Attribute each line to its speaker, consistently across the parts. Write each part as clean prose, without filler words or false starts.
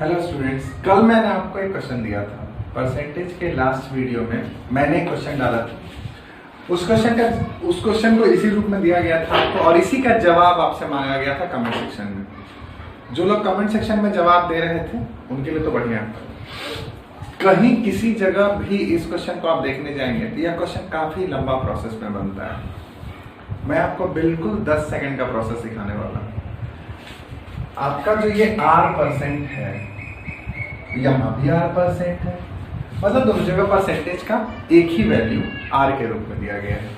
Speaker 1: Hello students, कल मैंने आपको एक क्वेश्चन दिया था परसेंटेज के लास्ट वीडियो में। मैंने एक क्वेश्चन डाला था, उस क्वेश्चन को इसी रूप में दिया गया था आपको और इसी का जवाब आपसे मांगा गया था कमेंट सेक्शन में। जो लोग कमेंट सेक्शन में जवाब दे रहे थे उनके लिए तो बढ़िया। कहीं किसी जगह भी इस क्वेश्चन को आप देखने जाएंगे तो यह क्वेश्चन काफी लंबा प्रोसेस में बनता है। मैं आपको बिल्कुल 10 सेकंड का प्रोसेस सिखाने वाला हूँ। आपका जो ये R% है, यहाँ भी R% है, मतलब दोनों जगह परसेंटेज का एक ही वैल्यू R के रूप में दिया गया है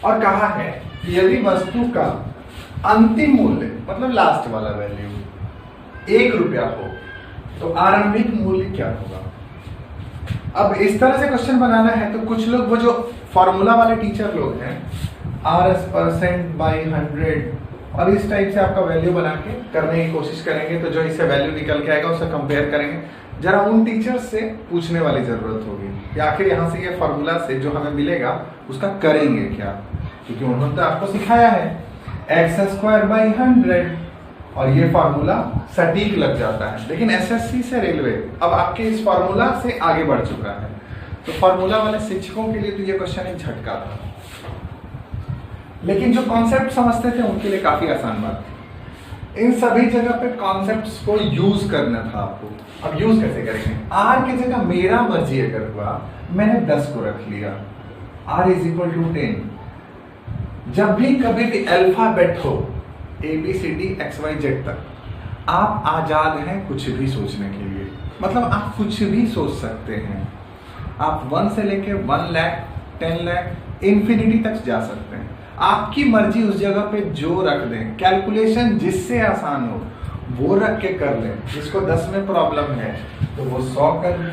Speaker 1: और कहा है कि यदि वस्तु का अंतिम मूल्य मतलब लास्ट वाला वैल्यू 1 रुपया हो तो आरंभिक मूल्य क्या होगा। अब इस तरह से क्वेश्चन बनाना है तो कुछ लोग वो जो फॉर्मूला वाले टीचर लोग हैं R%/100 और इस टाइप से आपका वैल्यू बना के करने की कोशिश करेंगे तो जो इससे वैल्यू निकल के आएगा उससे कंपेयर करेंगे। जरा उन टीचर्स से पूछने वाली जरूरत होगी कि आखिर यहाँ से ये फॉर्मूला से जो हमें मिलेगा उसका करेंगे क्या, क्योंकि उन्होंने तो आपको सिखाया है x²/100 और ये फॉर्मूला सटीक लग जाता है। लेकिन एसएससी से रेलवे अब आपके इस फॉर्मूला से आगे बढ़ चुका है, तो फॉर्मूला वाले शिक्षकों के लिए तो ये क्वेश्चन एक झटका था, लेकिन जो कॉन्सेप्ट समझते थे उनके लिए काफी आसान बात थी। इन सभी जगह पे कॉन्सेप्ट्स को यूज करना था आपको। अब यूज कैसे करेंगे? R की जगह मेरा मर्जी अगर हुआ, मैंने 10 को रख लिया, R = 10। जब भी कभी भी अल्फाबेट हो ABCD XYZ तक, आप आजाद हैं कुछ भी सोचने के लिए। मतलब आप कुछ भी सोच सकते हैं। आप 1 से लेके 1 लाख 10 लाख इंफिनिटी तक जा सकते हैं। आपकी मर्जी उस जगह पे जो रख दें। कैलकुलेशन जिससे आसान हो वो रख के कर लें। जिसको 10 में प्रॉब्लम है तो वो 100 कर ले,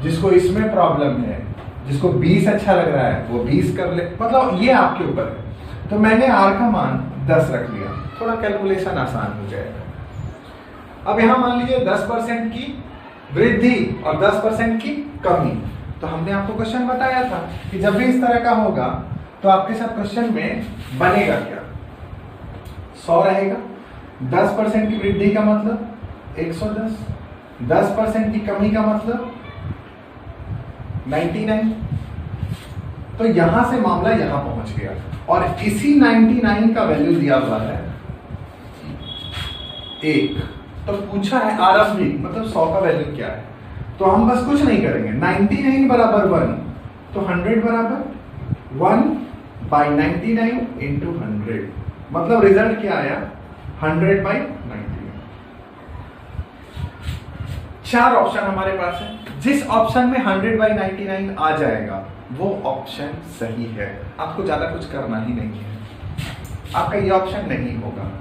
Speaker 1: जिसको इसमें प्रॉब्लम है, जिसको 20 अच्छा लग रहा है वो 20 कर ले। मतलब ये आपके ऊपर है। तो मैंने R का मान 10 रख लिया, थोड़ा कैलकुलेशन आसान हो जाएगा। अब यहां मान लीजिए 10% की वृद्धि और 10% की कमी। तो हमने आपको क्वेश्चन बताया था कि जब भी इस तरह का होगा तो आपके साथ क्वेश्चन में बनेगा क्या? 100 रहेगा। 10% की वृद्धि का मतलब 110, 10% की कमी का मतलब 99। तो यहां से मामला यहां पहुंच गया और इसी 99 का वैल्यू दिया हुआ है 1। तो पूछा है आरंभिक मतलब 100 का वैल्यू क्या है। तो हम बस कुछ नहीं करेंगे, 99 = 1 तो 100 = 1/99 × 100। मतलब रिजल्ट क्या आया? 100/99। 4 ऑप्शन हमारे पास है। जिस ऑप्शन में 100/99 आ जाएगा वो ऑप्शन सही है। आपको ज्यादा कुछ करना ही नहीं है, आपका ये ऑप्शन नहीं होगा।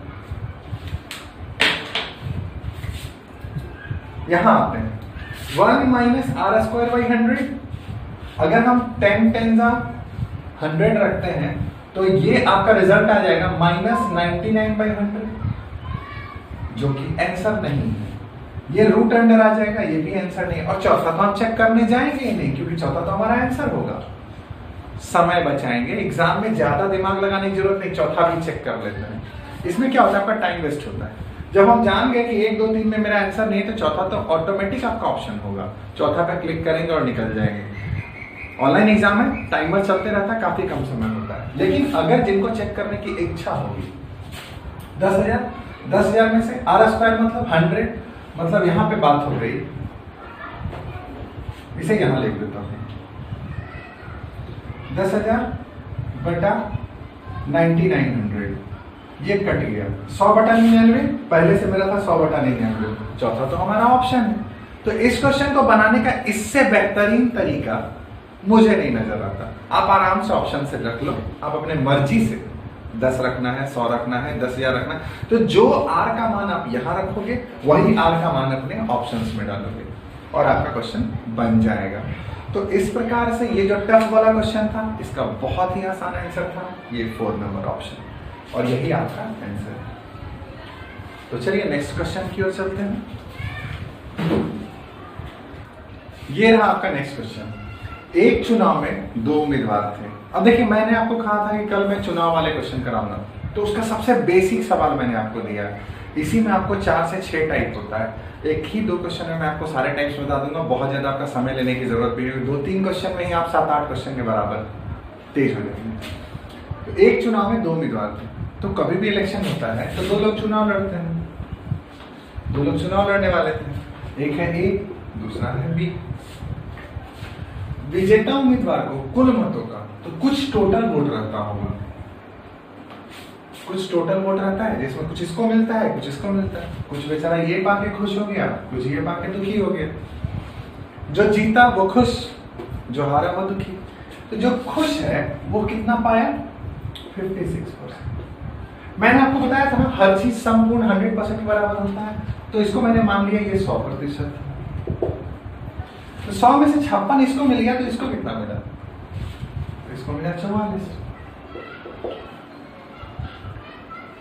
Speaker 1: यहां आते हैं 1 - R²/100। अगर हम 10 × 100 रखते हैं तो ये आपका रिजल्ट आ जाएगा -99/100, जो कि आंसर नहीं है। ये रूट अंडर आ जाएगा, ये भी आंसर नहीं है। और चौथा तो हम चेक करने जाएंगे ही नहीं, क्योंकि चौथा तो हमारा आंसर होगा। समय बचाएंगे, एग्जाम में ज्यादा दिमाग लगाने की जरूरत नहीं, चौथा भी चेक कर लेते हैं। इसमें क्या होता है, आपका टाइम वेस्ट होता है। जब हम जान गए कि 1 2 3 में मेरा आंसर नहीं है तो चौथा तो ऑटोमेटिक आपका ऑप्शन होगा। चौथा पे क्लिक करेंगे और निकल जाएंगे। ऑनलाइन एग्जाम में टाइमर चलते रहता है, काफी कम समय होता है। लेकिन अगर जिनको चेक करने की इच्छा होगी 10,000 में से R² मतलब 100, मतलब यहां पे बात हो गई, इसे यहां लिख देता हूं 10,000/9900। ये कट गया 100/99। पहले से मेरा था 100/99, चौथा तो हमारा ऑप्शन है। तो इस क्वेश्चन को बनाने का इससे बेहतरीन तरीका मुझे नहीं नजर आता। आप आराम से ऑप्शन से रख लो, आप अपने मर्जी से 10 रखना है, 100 रखना है, 10,000 रखना है, तो जो R का मान आप यहां रखोगे वही R का मान अपने ऑप्शंस में डालोगे और आपका क्वेश्चन बन जाएगा। तो इस प्रकार से ये जो टफ वाला क्वेश्चन था इसका बहुत ही आसान आंसर था ये 4 नंबर ऑप्शन, और यही आपका आंसर है। तो चलिए नेक्स्ट क्वेश्चन की ओर चलते हैं। ये रहा आपका नेक्स्ट क्वेश्चन। एक चुनाव में 2 उम्मीदवार थे। अब देखिए, मैंने आपको कहा था कि कल मैं चुनाव वाले क्वेश्चन कराऊंगा, तो उसका सबसे बेसिक सवाल मैंने आपको दिया। इसी में आपको 4 से 6 टाइप होता है। एक ही 2 क्वेश्चन में मैं आपको सारे टाइप्स बता दूंगा, बहुत ज्यादा आपका समय लेने की जरूरत भी है। 2-3 क्वेश्चन में ही आप 7-8 क्वेश्चन के बराबर तेज हो जाएंगे। तो एक चुनाव में 2 उम्मीदवार थे, तो कभी भी इलेक्शन होता है तो 2 लोग चुनाव लड़ते हैं, 2 लोग चुनाव लड़ने वाले थे, एक है ए, दूसरा है बी। विजेता उम्मीदवार को कुल मतों का तो कुछ टोटल वोट रहता होगा, कुछ टोटल वोट रहता है जिसमें कुछ इसको मिलता है, कुछ इसको मिलता है, कुछ बेचारा ये पाके खुश हो गया, कुछ ये पाके दुखी हो गया। जो जीता वो खुश, जो हारा वो दुखी। तो जो खुश है वो कितना पाया? 56%। मैंने आपको बताया था ना हर चीज संपूर्ण 100% बराबर होता है, तो इसको मैंने मान लिया ये 100%। तो 100 में से 56 इसको मिल गया, तो इसको कितना मिला? इसको मिला 44।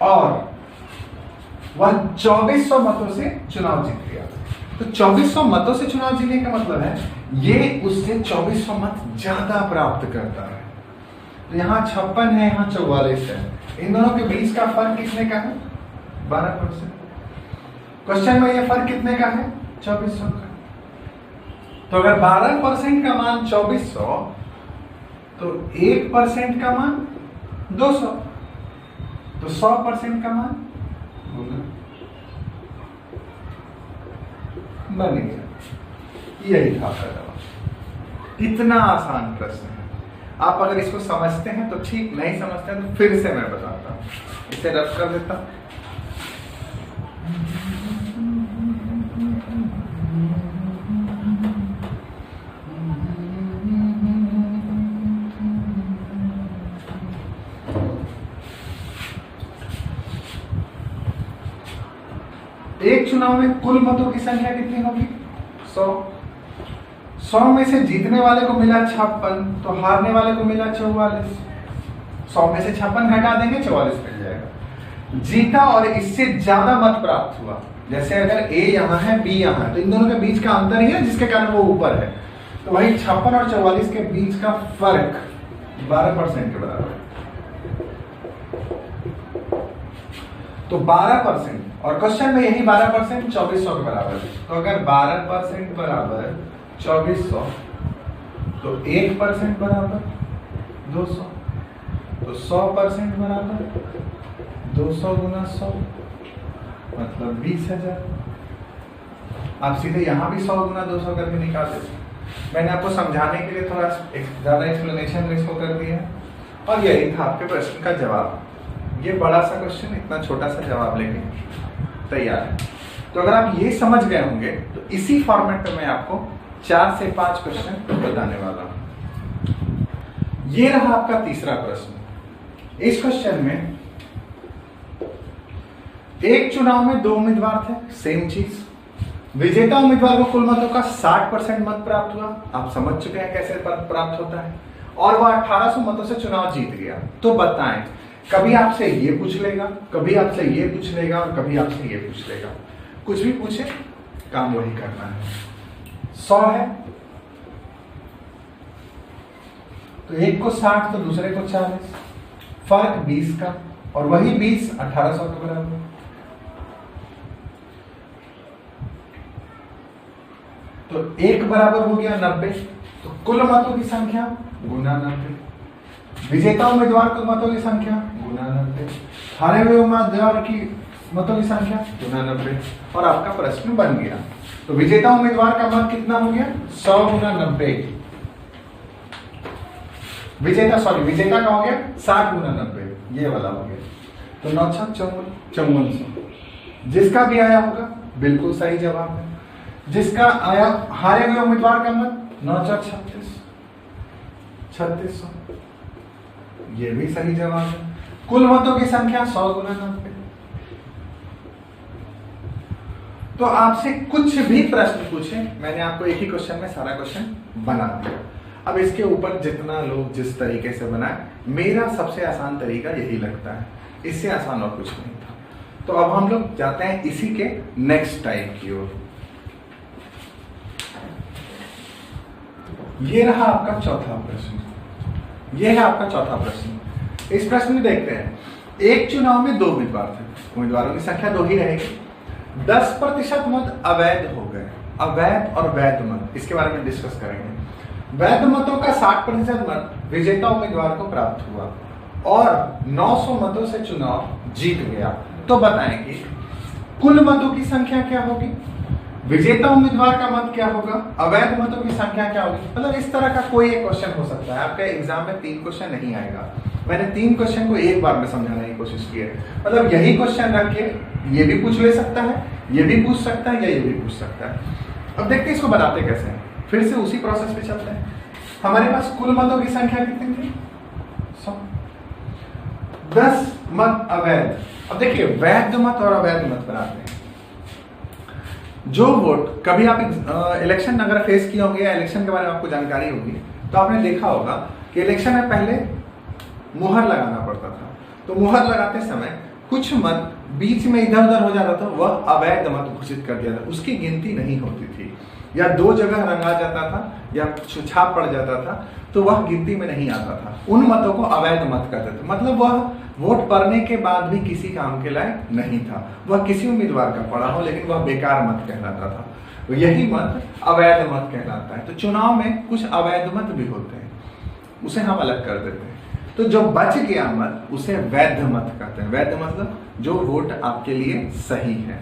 Speaker 1: और वह 2400 मतों से चुनाव जीत गया। तो 2400 मतों से चुनाव जीतने का मतलब है ये उससे 2400 मत ज्यादा प्राप्त करता है। तो यहाँ 56 है, यहाँ 44 है, इन दोनों के बीच का फर्क कितने का है? 12%। क्वेश्चन में ये फर्क कितने का है? 2400 का। तो अगर 12% का मान 2400 तो 1% का मान 200, तो 100% का मान बन गया। यही था आपका जवाब। इतना आसान प्रश्न है। आप अगर इसको समझते हैं तो ठीक, नहीं समझते हैं तो फिर से मैं बताता हूं। इसे रद्द कर देता हूं। एक चुनाव में कुल मतों की संख्या कितनी होगी? 100। 100 में से जीतने वाले को मिला 56, तो हारने वाले को मिला 44। 100 में से 56 घटा देंगे, 44 मिल जाएगा। जीता और इससे ज्यादा मत प्राप्त हुआ। जैसे अगर ए यहाँ है, बी यहाँ है, तो इन दोनों के बीच का अंतर ही है जिसके कारण वो ऊपर है। तो वही 56 और 44 के बीच का फर्क 12% के बराबर है। तो 12%, और क्वेश्चन में यही 12% 2400 के बराबर है। तो अगर 12% बराबर 2400 तो 1% बराबर 200, तो 100% बराबर 200 गुना 100 मतलब 20,000। आप सीधे यहां भी 100 गुना 200 करके निकाल देते। मैंने आपको समझाने के लिए थोड़ा ज्यादा एक्सप्लेनेशन इसको कर दिया, और यही था आपके प्रश्न का जवाब। ये बड़ा सा क्वेश्चन, इतना छोटा सा जवाब लेके तैयार है। तो अगर आप ये समझ गए होंगे तो इसी फॉर्मेट में मैं आपको 4 से 5 क्वेश्चन बताने वाला हूं। ये रहा आपका तीसरा प्रश्न। इस क्वेश्चन में एक चुनाव में 2 उम्मीदवार थे, सेम चीज। विजेता उम्मीदवार को कुल मतों का 60% मत प्राप्त हुआ। आप समझ चुके हैं कैसे प्राप्त होता है, और वह 1800 मतों से चुनाव जीत गया। तो बताएं, कभी आपसे ये पूछ लेगा, कभी आपसे ये पूछ लेगा, और कभी आपसे ये पूछ लेगा। कुछ भी पूछे काम वही करना है। 100 है तो एक को 60 तो दूसरे को 40, फर्क 20 का, और वही 20 1800 के बराबर। तो एक बराबर हो गया 90, तो कुल मतों की संख्या गुना 90। विजेता उम्मीदवार को मतों की संख्या गुना 90, हारे हुए उम्मीदवार की मतों की संख्या गुना 90, और आपका प्रश्न बन गया। तो विजेता उम्मीदवार का मत कितना हो गया? 100 गुना 90। विजेता का हो गया 60 गुना 90, ये वाला हो गया। तो 9 × 5400। जिसका भी आया होगा बिल्कुल सही जवाब है। जिसका आया हारे हुए उम्मीदवार का मत 9 × 36, 3600, ये भी सही जवाब है। कुल मतों की संख्या 100 गुना 90। तो आपसे कुछ भी प्रश्न पूछे, मैंने आपको एक ही क्वेश्चन में सारा क्वेश्चन बना दिया। अब इसके ऊपर जितना लोग जिस तरीके से बनाए, मेरा सबसे आसान तरीका यही लगता है, इससे आसान और कुछ नहीं था। तो अब हम लोग जाते हैं इसी के नेक्स्ट टाइप की ओर। ये रहा आपका चौथा प्रश्न। ये है आपका चौथा प्रश्न। इस प्रश्न में देखते हैं, एक चुनाव में 2 उम्मीदवार थे, उम्मीदवारों की संख्या 2 ही रहेगी। 10% मत अवैध हो गए। अवैध और वैध मत, इसके बारे में डिस्कस करेंगे। वैध मतों का 60% मत विजेता उम्मीदवार को प्राप्त हुआ और 900 मतों से चुनाव जीत गया। तो बताएं कि कुल मतों की संख्या क्या होगी, विजेता उम्मीदवार का मत क्या होगा, अवैध मतों की संख्या क्या होगी। मतलब इस तरह का कोई एक क्वेश्चन हो सकता है। आपके एग्जाम में 3 क्वेश्चन नहीं आएगा। मैंने 3 क्वेश्चन को एक बार में समझाने की कोशिश की है। मतलब यही क्वेश्चन रख के ये भी पूछ ले सकता है, ये भी पूछ सकता है, या ये भी पूछ सकता है। अब देखते हैं इसको बनाते कैसे हैं। फिर से उसी प्रोसेस पे चलते हैं। हमारे पास कुल मतों की संख्या कितनी थी? 100। 10 मत अवैध। अब देखिए वैध मत और अवैध मत बनाते हैं। जो वोट, कभी आप इलेक्शन अगर फेस किए होंगे या इलेक्शन के बारे में आपको जानकारी होगी तो आपने देखा होगा कि इलेक्शन में पहले मुहर लगाना पड़ता था। तो मुहर लगाते समय कुछ मत बीच में इधर उधर हो जाता था, वह अवैध मत घोषित कर दिया था, उसकी गिनती नहीं होती थी। या 2 जगह रंगा जाता था या छाप पड़ जाता था तो वह गिनती में नहीं आता था। उन मतों को अवैध मत कहते थे। मतलब वह वोट पड़ने के बाद भी किसी काम के लायक नहीं था, वह किसी उम्मीदवार का पड़ा हो लेकिन वह बेकार मत कहलाता था। तो यही मत अवैध मत कहलाता है। तो चुनाव में कुछ अवैध मत भी होते हैं, उसे हम अलग कर देते हैं। तो जो बच गया मत उसे वैध मत कहते हैं। वैध मतलब जो वोट आपके लिए सही है।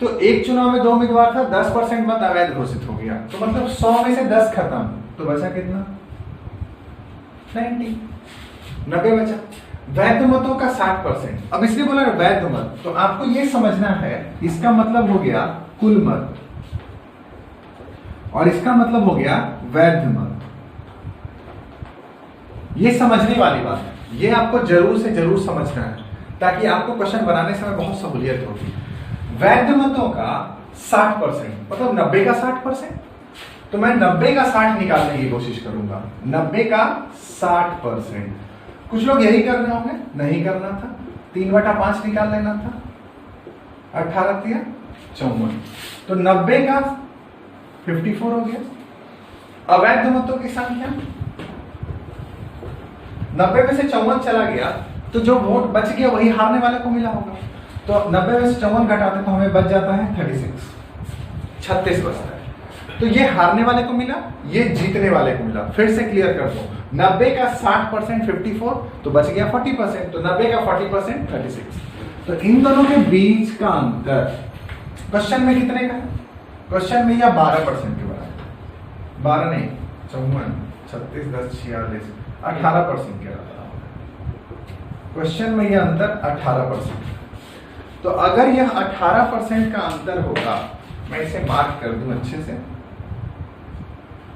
Speaker 1: तो एक चुनाव में 2 उम्मीदवार था, 10% मत अवैध घोषित हो गया। तो मतलब 100 में से 10 खत्म, तो बचा कितना? 90 बचा। वैध मतों का 60%। अब इसलिए बोला वैध मत, तो आपको यह समझना है इसका मतलब हो गया कुल मत और इसका मतलब हो गया वैध मत। ये समझने वाली बात है, ये आपको जरूर से जरूर समझना है ताकि आपको क्वेश्चन बनाने समय बहुत सहूलियत होगी। वैध मतों का 60%, मतलब 90 का 60%। तो मैं 90 का 60 निकालने की कोशिश करूंगा। 90 का 60%। कुछ लोग यही कर रहे होंगे, नहीं करना था, 3/5 निकाल लेना था। 18 दिया 54। तो 90 का 54 हो गया। अवैध मतों की संख्या 90 में से 54 चला गया तो जो वोट बच गया वही हारने वाले को मिला होगा। तो 90 में से 54 घटाते तो हमें बच जाता है 36 बचता है। तो ये हारने वाले को मिला, ये जीतने वाले को मिला। फिर से क्लियर कर दो, 90 का 60% 54, तो बच गया 40%। तो 90 का 40% 36। तो इन दोनों के बीच का अंतर क्वेश्चन में कितने का है? क्वेश्चन में या 12% के बराबर, 12 नहीं 54, 36, 10, 46, 18% के बराबर। क्वेश्चन में यह अंतर 18%। तो अगर यह 18% का अंतर होगा, मैं इसे मार्क कर दूं अच्छे से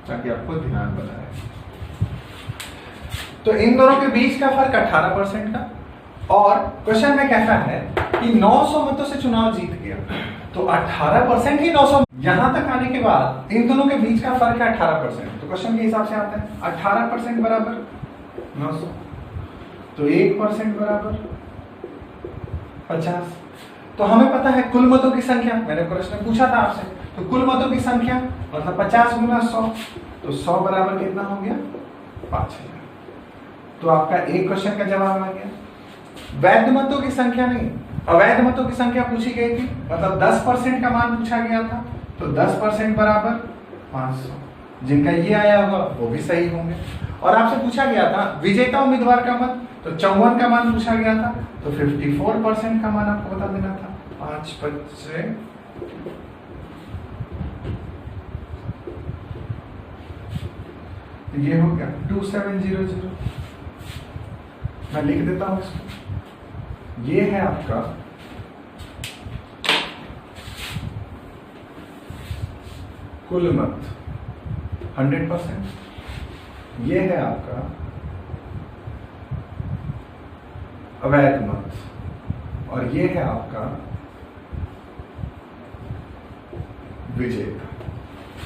Speaker 1: ताकि आपको ध्यान बनाए। तो इन दोनों के बीच का फर्क 18% का, और क्वेश्चन में कहता है कि 900 मतों से चुनाव जीत गया। तो 18% ही 900, यहां तक आने के बाद इन दोनों के बीच का फर्क है 18%। तो क्वेश्चन के हिसाब से आता है 18% बराबर 900, तो 1% बराबर 50। तो हमें पता है कुल मतों की संख्या, मैंने प्रश्न पूछा था आपसे, तो कुल मतों की संख्या मतलब 50 गुना 100, तो 100 बराबर कितना हो गया? 5000। तो आपका एक क्वेश्चन का जवाब आ गया। वैध मतों की संख्या नहीं, अवैध मतों की संख्या पूछी गई थी, मतलब 10% का मान पूछा गया था। तो 10% बराबर 500। जिनका ये आया होगा वो भी सही होंगे। और आपसे पूछा गया था विजेता उम्मीदवार का मत, तो 54 का मान पूछा गया था, तो 54% का मान आपको बता देना था। 5 बच्चे ये हो गया 2700। मैं लिख देता हूं इसको। ये है आपका कुल मत 100%। ये है आपका अवैध मत, और ये है आपका विजेता।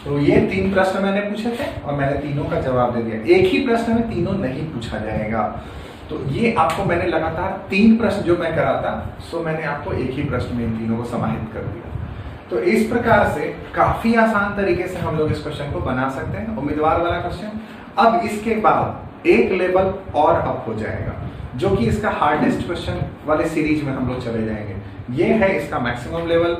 Speaker 1: तो ये 3 प्रश्न मैंने पूछे थे और मैंने तीनों का जवाब दे दिया। एक ही प्रश्न में तीनों नहीं पूछा जाएगा। तो ये आपको मैंने लगातार 3 प्रश्न जो मैं कराता, सो मैंने आपको एक ही प्रश्न में इन तीनों को समाहित कर दिया। तो इस प्रकार से काफी आसान तरीके से हम लोग इस क्वेश्चन को बना सकते हैं, उम्मीदवार वाला क्वेश्चन। अब इसके बाद एक लेवल और अप हो जाएगा। जो कि इसका हार्डेस्ट क्वेश्चन वाले सीरीज में हम लोग चले जाएंगे। ये है इसका मैक्सिमम लेवल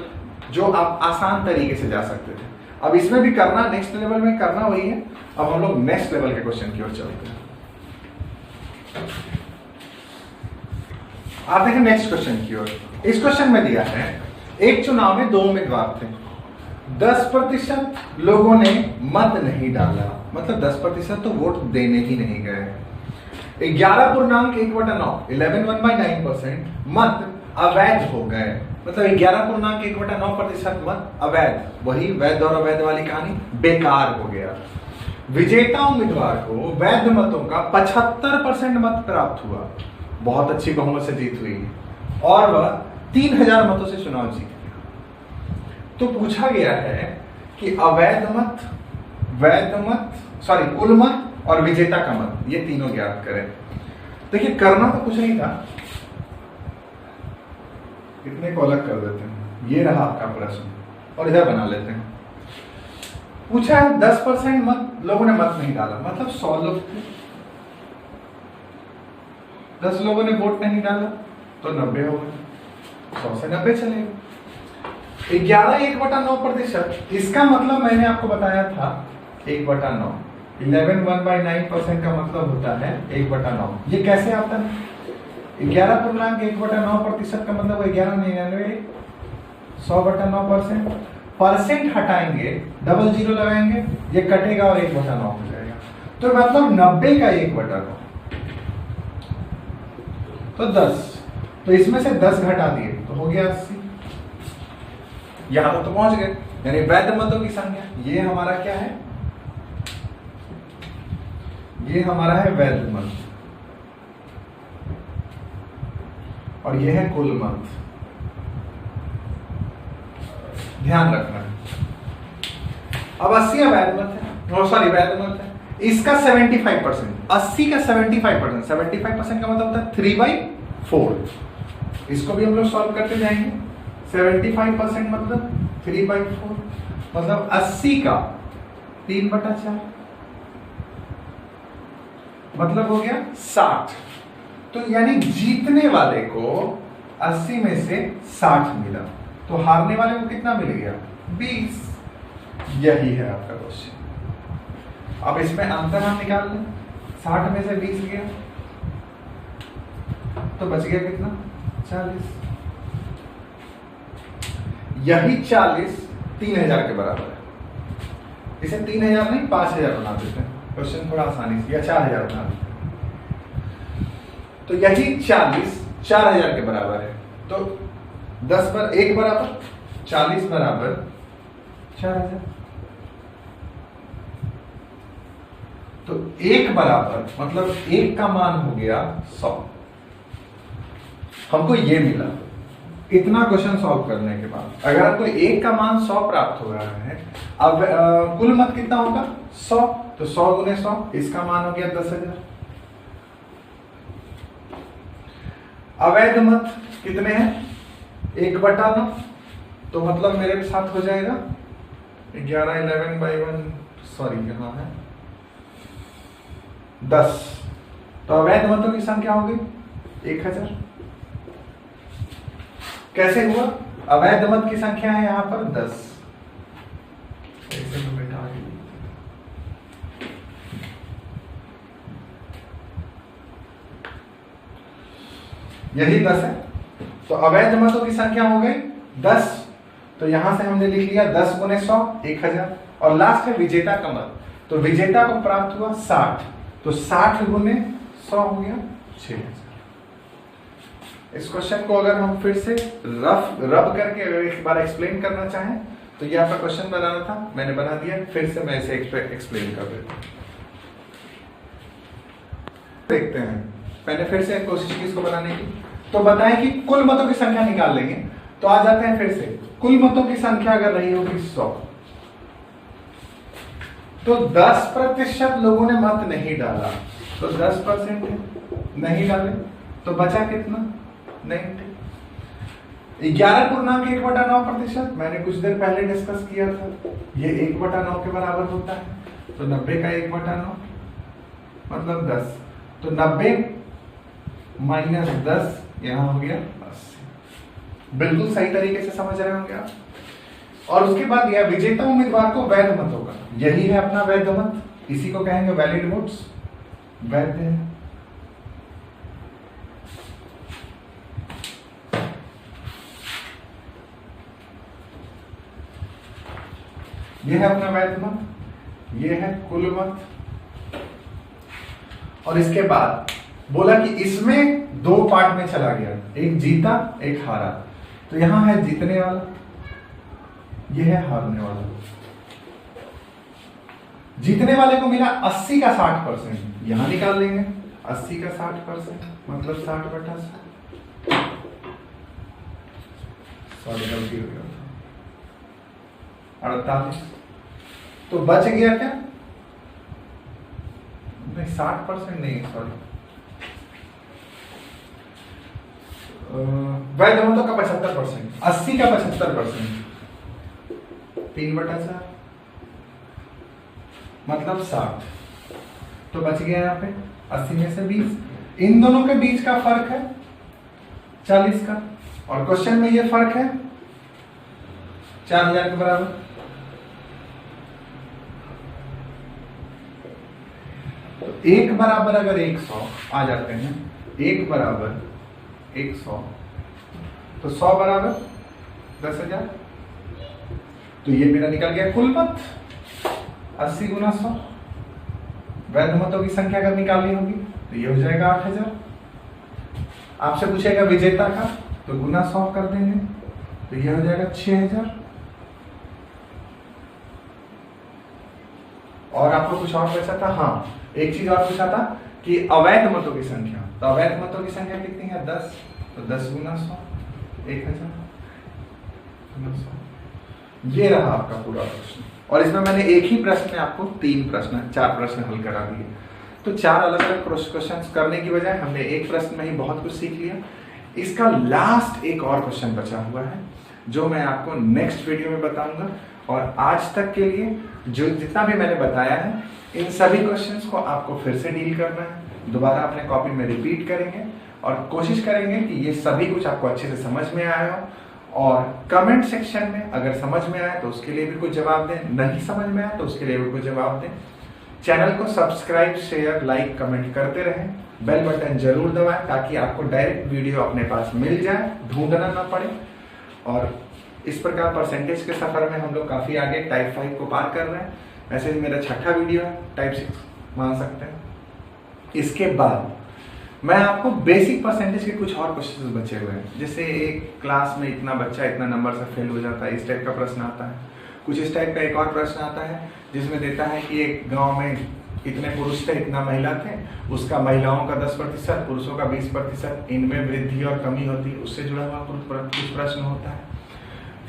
Speaker 1: जो आप आसान तरीके से जा सकते थे। अब इसमें भी करना, नेक्स्ट लेवल में करना वही है। अब हम लोग नेक्स्ट लेवल के क्वेश्चन की ओर चलते हैं। आप देखें नेक्स्ट क्वेश्चन की ओर। इस क्वेश्चन में दिया है एक चुनाव में 2 उम्मीदवार थे, 10% लोगों ने मत नहीं डाला, मतलब 10% तो वोट देने ही नहीं गए। 11.1/9 11.1/9% मत अवैध हो गए, मतलब 11.1/9% मत अवैध, वही वैध और अवैध वाली कहानी, बेकार हो गया। विजेता उम्मीदवार को वैध मतों का 75% मत प्राप्त हुआ, बहुत अच्छी बहुमत से जीत हुई, और वह 3000 मतों से चुनाव जीत गया। तो पूछा गया है कि अवैध मत, वैध मत, कुल मत और विजेता का मत, ये तीनों ज्ञात करें। देखिए करना तो कुछ नहीं था, इतने को अलग कर देते हैं, ये रहा आपका प्रश्न और इधर बना लेते हैं। पूछा है 10% मत लोगों ने मत नहीं डाला, मतलब 100 लोग थे, 10 लोगों ने वोट नहीं डाला तो 90 हो गए, 100 से 90 चले गए। 11 1/9%, इसका मतलब मैंने आपको बताया था 1/9। 11.1/9% का मतलब होता है 1/9। ये कैसे आता है? 11.1/9% का मतलब 1199 100/9%। परसेंट हटाएंगे, डबल जीरो लगाएंगे, ये कटेगा और 1/9 हो जाएगा, तो मतलब 90 का 1/9 तो 10, तो इसमें से 10 घटा दिए तो हो गया 80। यहां तो पहुंच गए, यानी वैध मतों की संख्या, ये हमारा क्या है, ये हमारा है वैध मत और ये है कुल मत। ध्यान रखना है। अब 80 अवैध मत है, वैध मत है, इसका 75%, 80 का 75%, 75% का मतलब होता है 3/4। इसको भी हम लोग सॉल्व करते जाएंगे। 75% मतलब 3/4, मतलब 80 का 3/4, मतलब हो गया 60। तो यानी जीतने वाले को 80 में से 60 मिला, तो हारने वाले को कितना मिल गया? 20। यही है आपका क्वेश्चन। अब इसमें अंतर हम निकाल लें, 60 में से 20 गया तो बच गया कितना? 40। यही 40 3000 के बराबर है। इसे 3000 नहीं 5000 बना देते हैं, क्वेश्चन थोड़ा आसानी से, या 4000 बना देते हैं। तो यही 40 4000 के बराबर है, तो 10 पर 1 बराबर 40 बराबर 4000। तो 1 बराबर मतलब 1 का मान हो गया 100। हमको ये मिला इतना क्वेश्चन सॉल्व करने के बाद। अगर आपको 1 का मान 100 प्राप्त हो रहा है, अब कुल मत कितना होगा? 100, तो 100 गुने 100, इसका मान हो गया 10,000। अवैध मत कितने हैं? 1/9, तो मतलब मेरे साथ हो जाएगा 11/1, यहां है 10। तो अवैध मतों की संख्या हो गई 1000। कैसे हुआ? अवैध मत की संख्या है यहां पर 10। यही 10 है, तो अवैध मतों की संख्या हो गई 10। तो यहां से हमने लिख लिया 10 गुने 100 1000, और लास्ट है विजेता का मत, तो विजेता को प्राप्त हुआ 60, तो 60 गुने 100 हो गया 6000। इस क्वेश्चन को अगर हम फिर से रब करके अगर एक बार एक्सप्लेन करना चाहें तो ये आपका क्वेश्चन बनाना था, मैंने बना दिया, फिर से मैं इसे एक्सप्लेन कर देता हूं। देखते हैं, पहले फिर से कोशिश की इसको बनाने की। तो बताएं कि कुल मतों की संख्या निकाल लेंगे, तो आ जाते हैं फिर से। कुल मतों की संख्या अगर रही होगी 100, तो 10% लोगों ने मत नहीं डाला, तो 10% नहीं डाले, तो बचा कितना? 90। 11.1/9%, मैंने कुछ देर पहले डिस्कस किया था, ये 1/9 के बराबर होता है, तो 90 का 1/9 मतलब 10, तो 90 -10 यहाँ हो गया 80। बिल्कुल सही तरीके से समझ रहे होंगे आप। और उसके बाद यह विजेता उम्मीदवार को वैध मत होगा, यही है अपना वैध मत, इसी को कहेंगे वैलिड वोट्स, वैध है। यह है अपना वैध मत, यह है कुल मत। और इसके बाद बोला कि इसमें 2 पार्ट में चला गया, एक जीता एक हारा। तो यहां है जीतने वाला, यह है हारने वाला। जीतने वाले को मिला 80 का 60%, यहां निकाल लेंगे 80 का 60%, मतलब 60/60। सॉरी गलती हो गया, 48। तो बच गया क्या? नहीं 60% नहीं, सॉरी, वैध मतों का 75%, 80 का 75%, 3/4 मतलब 60। तो बच गया यहाँ पे 80 में से 20। इन दोनों के बीच का फर्क है 40 का, और क्वेश्चन में ये फर्क है 4000 के बराबर। तो 1 बराबर अगर 100 आ जाते हैं, 1 बराबर 100, तो 100 बराबर 10,000। तो ये मेरा निकल गया कुल मत 80 गुना 100। वैध मतों की संख्या अगर निकालनी होगी तो ये हो जाएगा 8000। आपसे पूछेगा विजेता का, तो गुना 100 कर देंगे, तो ये हो जाएगा 6000। और आपको कुछ और पूछा था, हाँ एक चीज और पूछा था कि अवैध मतों की संख्या। तो अवैध मतों की संख्या कितनी है? 10। तो 10 गुना 100 1000 गुना 100। ये रहा आपका पूरा प्रश्न। और इसमें मैंने एक ही प्रश्न में आपको 4 प्रश्न हल करा दिए। तो 4 अलग अलग क्वेश्चन करने की बजाय हमने एक प्रश्न में ही बहुत कुछ सीख लिया। इसका लास्ट एक और क्वेश्चन बचा हुआ है जो मैं आपको नेक्स्ट वीडियो में बताऊंगा। और आज तक के लिए जो जितना भी मैंने बताया है, इन सभी क्वेश्चंस को आपको फिर से डील करना है, दोबारा अपने कॉपी में रिपीट करेंगे और कोशिश करेंगे कि ये सभी कुछ आपको अच्छे से समझ में आया हो। और कमेंट सेक्शन में अगर समझ में आए तो उसके लिए भी कुछ जवाब दें, नहीं समझ में आए तो उसके लिए भी कुछ जवाब दें। चैनल को सब्सक्राइब, शेयर, लाइक, कमेंट करते रहें। बेल बटन जरूर दबाएं ताकि आपको डायरेक्ट वीडियो अपने पास मिल जाए, ढूंढना ना पड़े। और इस प्रकार परसेंटेज के सफर में हम लोग काफी आगे टाइप 5 को पार कर रहे हैं। वैसे मेरा 6ठा वीडियो है, टाइप 6 मान सकते हैं। इसके बाद मैं आपको बेसिक परसेंटेज के कुछ और क्वेश्चंस बचे हुए हैं, जैसे एक क्लास में इतना बच्चा इतना नंबर से फेल हो जाता है, इस टाइप का प्रश्न आता है। कुछ इस टाइप का एक और प्रश्न आता है जिसमें देता है कि एक गांव में इतने पुरुष थे इतना महिला थे, उसका महिलाओं का 10%, पुरुषों का 20%, इनमें वृद्धि और कमी होती है, उससे जुड़ा हुआ कुछ प्रश्न होता है।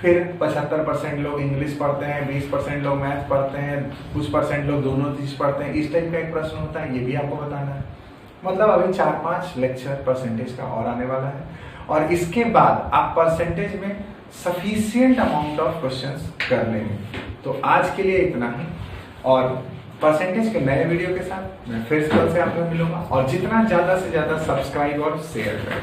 Speaker 1: फिर 75% लोग इंग्लिश पढ़ते हैं, 20% लोग मैथ पढ़ते हैं, कुछ परसेंट लोग दोनों चीज पढ़ते हैं, इस टाइप का एक प्रश्न होता है, ये भी आपको बताना है। मतलब अभी 4-5 लेक्चर परसेंटेज का और आने वाला है। और इसके बाद आप परसेंटेज में सफिशिएंट अमाउंट ऑफ क्वेश्चंस कर लेंगे। तो आज के लिए इतना ही, और परसेंटेज के नए वीडियो के साथ मैं फिर से आपको मिलूंगा। और जितना ज्यादा से ज्यादा सब्सक्राइब और शेयर करें।